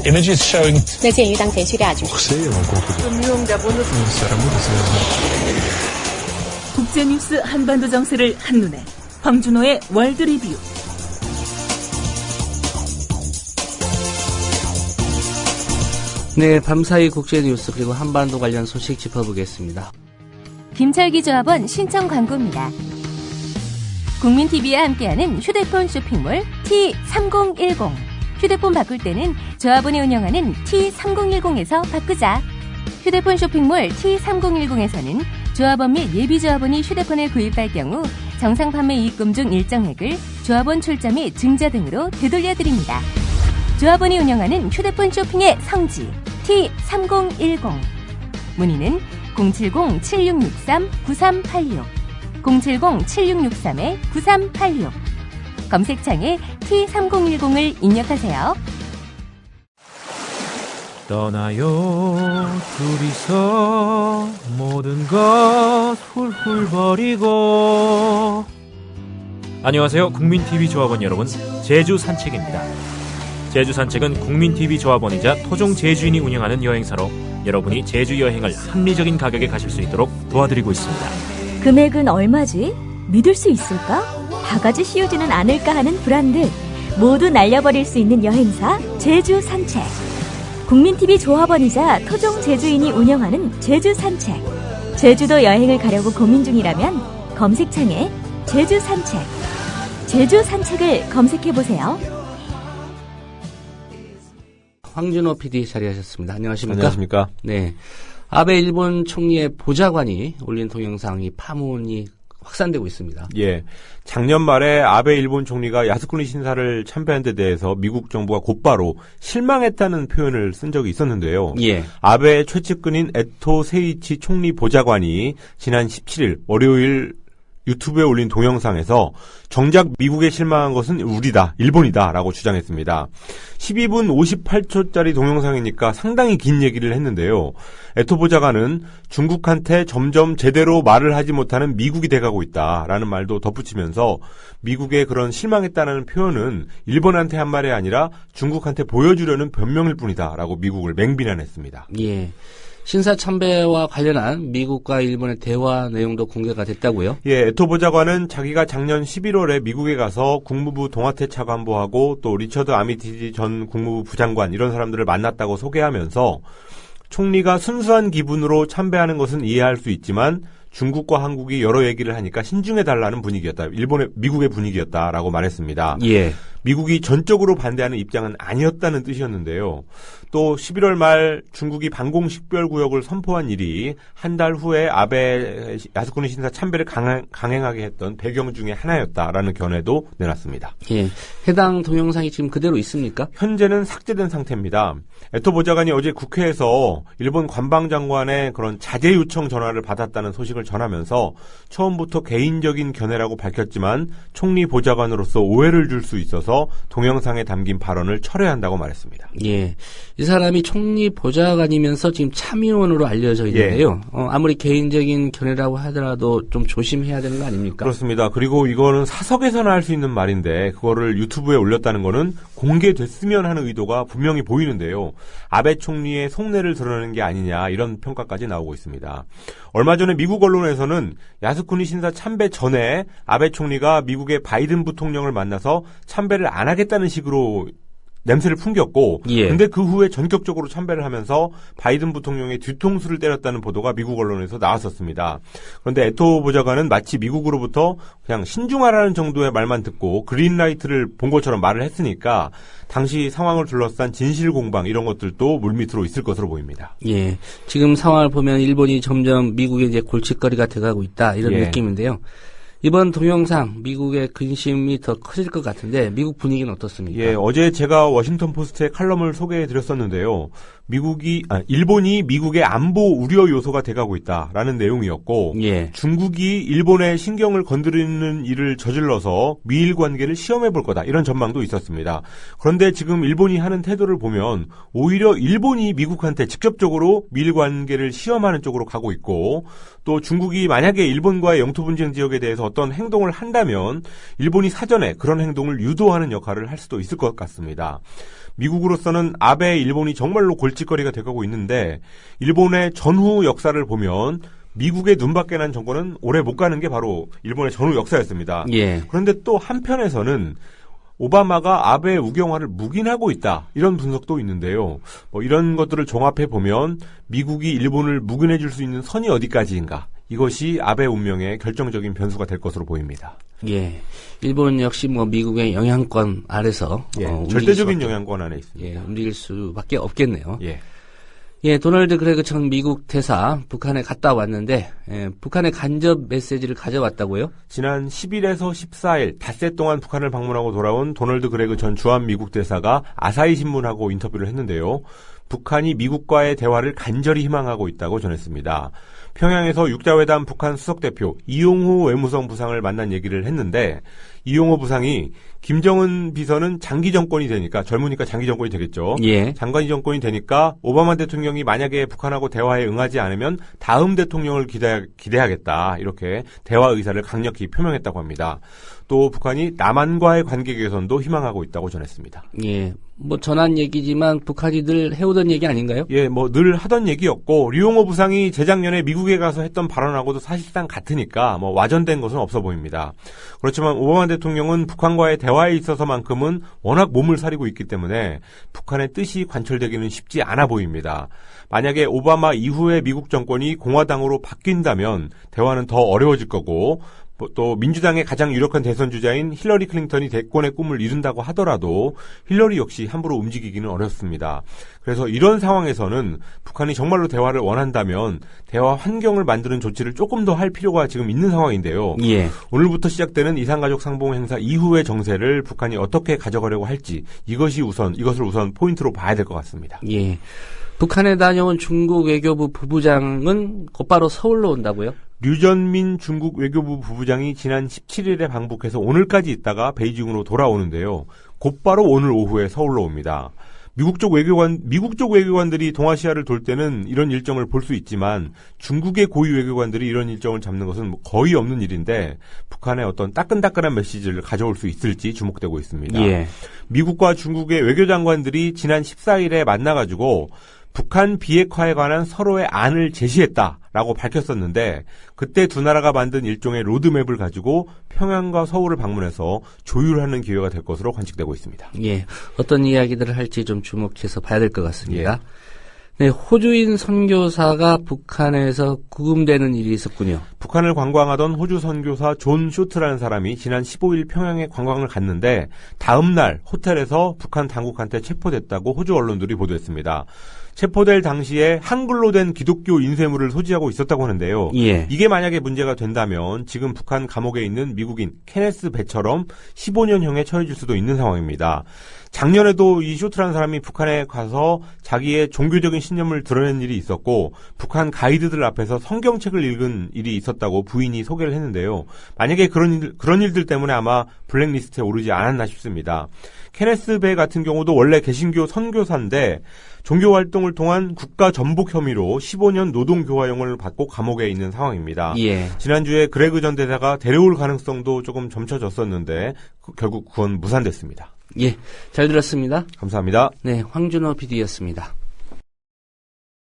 images showing. 那鉴于当前叙利亚局势， 국제뉴스 한반도 정세를 한눈에 황준호의 월드 리뷰. 네, 밤사이 국제뉴스 그리고 한반도 관련 소식 짚어보겠습니다. 김철기 조합원 신청 광고입니다. 국민TV와 함께하는 휴대폰 쇼핑몰 T3010. 휴대폰 바꿀 때는 조합원이 운영하는 T3010에서 바꾸자. 휴대폰 쇼핑몰 T3010에서는 조합원 및 예비조합원이 휴대폰을 구입할 경우 정상 판매 이익금 중 일정액을 조합원 출자 및 증자 등으로 되돌려드립니다. 조합원이 운영하는 휴대폰 쇼핑의 성지 T3010. 문의는 070-7663-9386 070-7663-9386 검색창에 T3010을 입력하세요. 떠나요 둘이서 모든 것 훌훌 버리고. 안녕하세요, 국민TV 조합원 여러분, 제주 산책입니다. 제주 산책은 국민TV 조합원이자 토종 제주인이 운영하는 여행사로 여러분이 제주 여행을 합리적인 가격에 가실 수 있도록 도와드리고 있습니다. 금액은 얼마지? 믿을 수 있을까? 바가지 씌우지는 않을까 하는 불안들 모두 날려버릴 수 있는 여행사 제주 산책. 국민TV 조합원이자 토종 제주인이 운영하는 제주 산책. 제주도 여행을 가려고 고민 중이라면 검색창에 제주 산책. 제주 산책을 검색해보세요. 황준호 PD 자리하셨습니다. 안녕하십니까? 안녕하십니까? 네. 아베 일본 총리의 보좌관이 올린 동영상이 파문이 확산되고 있습니다. 예. 작년 말에 아베 일본 총리가 야스쿠니 신사를 참배한 데 대해서 미국 정부가 곧바로 실망했다는 표현을 쓴 적이 있었는데요. 예. 아베 최측근인 에토 세이치 총리 보좌관이 지난 17일 월요일 유튜브에 올린 동영상에서 정작 미국에 실망한 것은 우리다, 일본이다 라고 주장했습니다. 12분 58초짜리 동영상이니까 상당히 긴 얘기를 했는데요. 에토 보좌관은 중국한테 점점 제대로 말을 하지 못하는 미국이 돼가고 있다라는 말도 덧붙이면서 미국의 그런 실망했다는 표현은 일본한테 한 말이 아니라 중국한테 보여주려는 변명일 뿐이다 라고 미국을 맹비난했습니다. 예. 신사 참배와 관련한 미국과 일본의 대화 내용도 공개가 됐다고요? 예, 에토 보좌관은 자기가 작년 11월에 미국에 가서 국무부 동아태 차관보하고 또 리처드 아미티지 전 국무부 부장관 이런 사람들을 만났다고 소개하면서 총리가 순수한 기분으로 참배하는 것은 이해할 수 있지만 중국과 한국이 여러 얘기를 하니까 신중해달라는 분위기였다. 미국의 분위기였다라고 말했습니다. 예. 미국이 전적으로 반대하는 입장은 아니었다는 뜻이었는데요. 또 11월 말 중국이 방공식별구역을 선포한 일이 한 달 후에 아베 야스쿠니 신사 참배를 강행하게 했던 배경 중에 하나였다라는 견해도 내놨습니다. 예. 해당 동영상이 지금 그대로 있습니까? 현재는 삭제된 상태입니다. 에토 보좌관이 어제 국회에서 일본 관방장관의 그런 자제 요청 전화를 받았다는 소식을 전하면서 처음부터 개인적인 견해라고 밝혔지만 총리 보좌관으로서 오해를 줄 수 있어서 동영상에 담긴 발언을 철회해야 한다고 말했습니다. 예. 이 사람이 총리 보좌관이면서 지금 참의원으로 알려져 있는데요. 예. 아무리 개인적인 견해라고 하더라도 좀 조심해야 되는 거 아닙니까? 그렇습니다. 그리고 이거는 사석에서나 할 수 있는 말인데 그거를 유튜브에 올렸다는 거는 공개됐으면 하는 의도가 분명히 보이는데요. 아베 총리의 속내를 드러내는 게 아니냐 이런 평가까지 나오고 있습니다. 얼마 전에 미국 언론에서는 야스쿠니 신사 참배 전에 아베 총리가 미국의 바이든 부통령을 만나서 참배를 안 하겠다는 식으로 냄새를 풍겼고 예. 근데 그 후에 전격적으로 참배를 하면서 바이든 부통령의 뒤통수를 때렸다는 보도가 미국 언론에서 나왔었습니다. 그런데 에토 보좌관은 마치 미국으로부터 그냥 신중하라는 정도의 말만 듣고 그린라이트를 본 것처럼 말을 했으니까 당시 상황을 둘러싼 진실 공방 이런 것들도 물밑으로 있을 것으로 보입니다. 예. 지금 상황을 보면 일본이 점점 미국의 이제 골칫거리가 돼가고 있다 이런 예. 느낌인데요. 이번 동영상 미국의 근심이 더 커질 것 같은데 미국 분위기는 어떻습니까? 예, 어제 제가 워싱턴 포스트의 칼럼을 소개해 드렸었는데요. 일본이 미국의 안보 우려 요소가 돼가고 있다라는 내용이었고, 예. 중국이 일본의 신경을 건드리는 일을 저질러서 미일 관계를 시험해 볼 거다 이런 전망도 있었습니다. 그런데 지금 일본이 하는 태도를 보면 오히려 일본이 미국한테 직접적으로 미일 관계를 시험하는 쪽으로 가고 있고, 또 중국이 만약에 일본과의 영토 분쟁 지역에 대해서 어떤 행동을 한다면 일본이 사전에 그런 행동을 유도하는 역할을 할 수도 있을 것 같습니다. 미국으로서는 아베 일본이 정말로 골칫거리가 돼가고 있는데 일본의 전후 역사를 보면 미국의 눈밖에 난 정권은 오래 못 가는 게 바로 일본의 전후 역사였습니다. 예. 그런데 또 한편에서는 오바마가 아베의 우경화를 묵인하고 있다. 이런 분석도 있는데요. 이런 것들을 종합해 보면 미국이 일본을 묵인해 줄 수 있는 선이 어디까지인가. 이것이 아베 운명의 결정적인 변수가 될 것으로 보입니다. 예. 일본 역시 미국의 영향권 아래서 절대적인 영향권 안에 있습니다. 예, 움직일 수밖에 없겠네요. 예. 예, 도널드 그레그 전 미국 대사 북한에 갔다 왔는데 북한의 간접 메시지를 가져왔다고요? 지난 10일에서 14일 닷새 동안 북한을 방문하고 돌아온 도널드 그레그 전 주한 미국 대사가 아사히 신문하고 인터뷰를 했는데요. 북한이 미국과의 대화를 간절히 희망하고 있다고 전했습니다. 평양에서 육자회담 북한 수석대표 이용호 외무성 부상을 만난 얘기를 했는데 이용호 부상이 김정은 비서는 장기 정권이 되니까 젊으니까 장기 정권이 되겠죠. 예. 장기 정권이 되니까 오바마 대통령이 만약에 북한하고 대화에 응하지 않으면 다음 대통령을 기대하겠다. 이렇게 대화 의사를 강력히 표명했다고 합니다. 또 북한이 남한과의 관계 개선도 희망하고 있다고 전했습니다. 예. 전한 얘기지만 북한이 늘 해오던 얘기 아닌가요? 예, 늘 하던 얘기였고 류용호 부상이 재작년에 미국에 가서 했던 발언하고도 사실상 같으니까 와전된 것은 없어 보입니다. 그렇지만 오바마 대통령은 북한과의 대화에 있어서만큼은 워낙 몸을 사리고 있기 때문에 북한의 뜻이 관철되기는 쉽지 않아 보입니다. 만약에 오바마 이후에 미국 정권이 공화당으로 바뀐다면 대화는 더 어려워질 거고 또 민주당의 가장 유력한 대선 주자인 힐러리 클린턴이 대권의 꿈을 이룬다고 하더라도 힐러리 역시 함부로 움직이기는 어렵습니다. 그래서 이런 상황에서는 북한이 정말로 대화를 원한다면 대화 환경을 만드는 조치를 조금 더 할 필요가 지금 있는 상황인데요. 예. 오늘부터 시작되는 이산가족 상봉 행사 이후의 정세를 북한이 어떻게 가져가려고 할지 이것을 우선 포인트로 봐야 될 것 같습니다. 예. 북한에 다녀온 중국 외교부 부부장은 곧바로 서울로 온다고요? 류전민 중국 외교부 부부장이 지난 17일에 방북해서 오늘까지 있다가 베이징으로 돌아오는데요. 곧바로 오늘 오후에 서울로 옵니다. 미국 쪽 외교관들이 동아시아를 돌 때는 이런 일정을 볼 수 있지만 중국의 고위 외교관들이 이런 일정을 잡는 것은 거의 없는 일인데 북한의 어떤 따끈따끈한 메시지를 가져올 수 있을지 주목되고 있습니다. 예. 미국과 중국의 외교장관들이 지난 14일에 만나가지고 북한 비핵화에 관한 서로의 안을 제시했다라고 밝혔었는데 그때 두 나라가 만든 일종의 로드맵을 가지고 평양과 서울을 방문해서 조율하는 기회가 될 것으로 관측되고 있습니다. 예, 어떤 이야기들을 할지 좀 주목해서 봐야 될 것 같습니다. 예. 네, 호주인 선교사가 북한에서 구금되는 일이 있었군요. 북한을 관광하던 호주 선교사 존 쇼트라는 사람이 지난 15일 평양에 관광을 갔는데 다음 날 호텔에서 북한 당국한테 체포됐다고 호주 언론들이 보도했습니다. 체포될 당시에 한글로 된 기독교 인쇄물을 소지하고 있었다고 하는데요. 예. 이게 만약에 문제가 된다면 지금 북한 감옥에 있는 미국인 케네스 베처럼 15년형에 처해질 수도 있는 상황입니다. 작년에도 이 쇼트라는 사람이 북한에 가서 자기의 종교적인 신념을 드러낸 일이 있었고 북한 가이드들 앞에서 성경책을 읽은 일이 있었다고 부인이 소개를 했는데요. 만약에 그런 일들 때문에 아마 블랙리스트에 오르지 않았나 싶습니다. 케네스 베 같은 경우도 원래 개신교 선교사인데 종교 활동을 통한 국가 전복 혐의로 15년 노동교화형을 받고 감옥에 있는 상황입니다. 예. 지난주에 그레그 전 대사가 데려올 가능성도 조금 점쳐졌었는데 결국 그건 무산됐습니다. 예, 잘 들었습니다. 감사합니다. 네, 황준호 PD였습니다.